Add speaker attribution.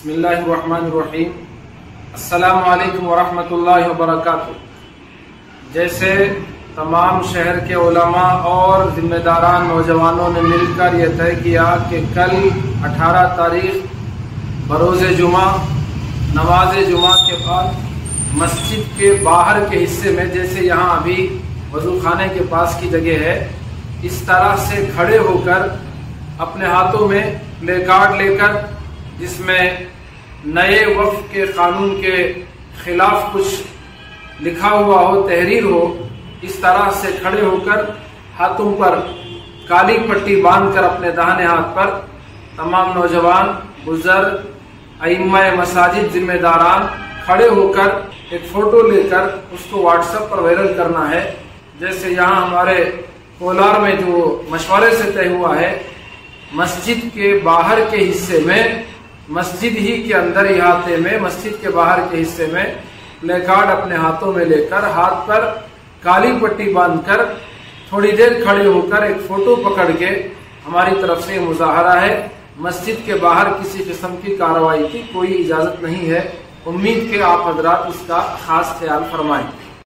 Speaker 1: बिस्मिल्लाहिर्रहमानिर्रहीम। अस्सलामु अलैकुम वरहमतुल्लाहि वबरकातुहू। जैसे तमाम शहर के उलमा और जिम्मेदारान नौजवानों ने मिलकर यह तय किया कि कल 18 तारीख बरोज़ जुमा नमाज जुमा के बाद मस्जिद के बाहर के हिस्से में, जैसे यहाँ अभी वज़ू खाने के पास की जगह है, इस तरह से खड़े होकर अपने हाथों में प्ले कार्ड लेकर जिसमें नए वक्फ के कानून के खिलाफ कुछ लिखा हुआ हो, तहरीर हो, इस तरह से खड़े होकर हाथों पर काली पट्टी बांधकर अपने दाहिने हाथ पर तमाम नौजवान, बुजुर्ग, अइम्मा मसाजिद, जिम्मेदारान खड़े होकर एक फोटो लेकर उसको व्हाट्सएप पर वायरल करना है। जैसे यहाँ हमारे कोलार में जो मशवरे से तय हुआ है, मस्जिद के बाहर के हिस्से में, मस्जिद ही के अंदर इहाते में, मस्जिद के बाहर के हिस्से में प्ले कार्ड अपने हाथों में लेकर, हाथ पर काली पट्टी बांधकर थोड़ी देर खड़े होकर एक फोटो पकड़ के हमारी तरफ से मुजाहरा है। मस्जिद के बाहर किसी किस्म की कार्रवाई की कोई इजाजत नहीं है। उम्मीद के आप हजरात इसका खास ख्याल फरमाएं।